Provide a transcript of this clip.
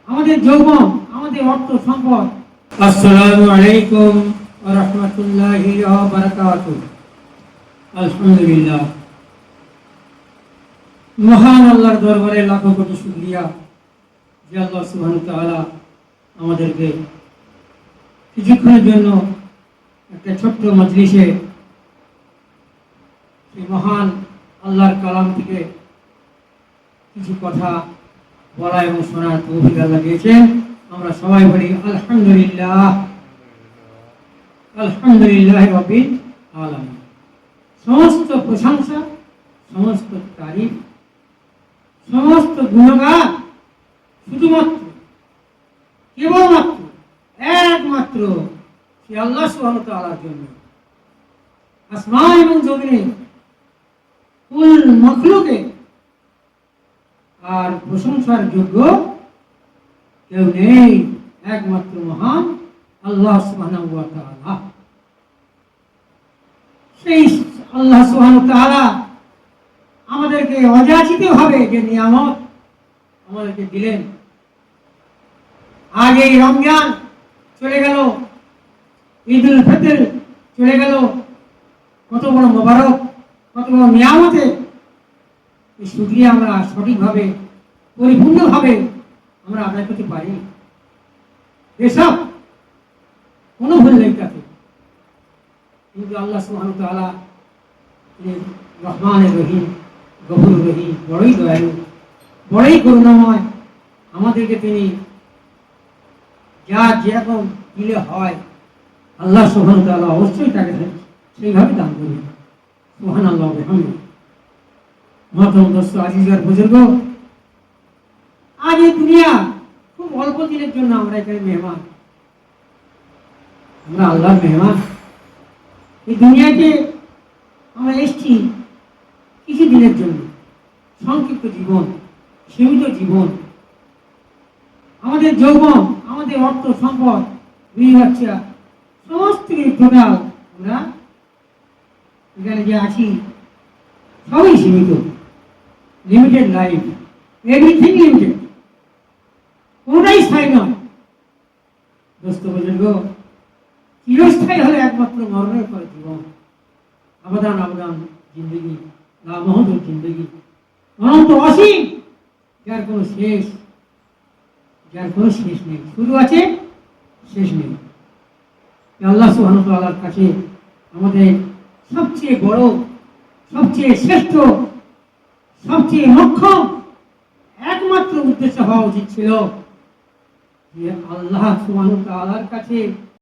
আমাদের যৌবন, আমাদের অর্থ সম্পদ। আসসালামু আলাইকুম ওয়া রাহমাতুল্লাহি ওয়া বারাকাতুহু। আলহামদুলিল্লাহ, মহান আল্লাহর দরবারে লাখো কোটি শুকরিয়া যে আল্লাহ সুবহানাহু ওয়া তাআলা আমাদেরকে কিছুক্ষণের জন্য একটা ছোট্ট মজলিসে সেই মহান আল্লাহর কালাম থেকে কিছু কথা বলা এবং শোনার তৌফিক আল্লাহ দিয়েছেন। আমরা সবাই বলি আলহামদুলিল্লাহ, আলহামদুলিল্লাহ রাব্বিল আলামিন। সমস্ত প্রশংসা, সমস্ত তারিফ, সমস্ত গুণগান শুধুমাত্র কেবলমাত্র একমাত্র সে আল্লাহ সুবহানাহু ওয়া তাআলার জন্য। আসমান এবং জমিনে কুল মখলুকে আর প্রশংসার যোগ্য কেউ নেই, একমাত্র মহান আল্লাহ সুবহানাহু ওয়া তাআলা। সেই আল্লাহ সুবহানাহু ওয়া তাআলা আমাদেরকে অযাচিতভাবে যে নিয়ামত আমাদেরকে দিলেন। আগে রমজান চলে গেল, ঈদুল ফিতর চলে গেল, কত বড় মোবারক, কত বড় নিয়ামতে এই শুকরিয়া আমরা সঠিকভাবে পরিপূর্ণভাবে আমরা আদায় করতে পারি। এসব কোনো ভুল নেই তাতে, কিন্তু আল্লাহ সুবহানাহু ওয়া তাআলা রহমান রহিম, গফুর রহিম, বড়ই দয়ালু, বড়ই করুণাময়। আমাদেরকে তিনি যা যেরকম দিলে হয় আল্লাহ সুবহানাহু ওয়া তাআলা অবশ্যই তাকে সেইভাবে দান করবেন। সুবহানাল্লাহ ওয়া বিহামদিহি। মহতরম দোস্ত, আজিজার বুজুর্গ, আজ এই দুনিয়া খুব অল্প দিনের জন্য আমরা এখানে মেহমান। আমরা আল্লাহর মেহমান। এই দুনিয়াতে আমরা এসেছি কিছু দিনের জন্য, সংক্ষিপ্ত জীবন, সীমিত জীবন। আমাদের যৌবন, আমাদের অর্থ সম্পদ, বিবি বাচ্চা, সমস্ত কিছু টোটাল আমরা এখানে যে আছি সবই সীমিত, লিমিটেড লাইফ, এভরিথিং লিমিটেড, কোনোটাই স্থায়ী নয়। দোস্ত বুজুর্গ, চিরস্থায়ী হলে একমাত্র মরণের পরে জীবন। আবদান আবদান জিন্দগি, লামহদুর জিন্দগি, অনন্ত অসীম, যার কোনো শেষ, যার কোনো শেষ নেই। শুরু আছে, শেষ নেই। আল্লাহ সুবহানাহু ওয়া তাআলার কাছে আমাদের সবচেয়ে বড়, সবচেয়ে শ্রেষ্ঠ, সবচেয়ে মোক্ষম একমাত্র উদ্দেশ্য হওয়া উচিত ছিল যে আল্লাহ সুবহানাহু ওয়া তাআলার কাছে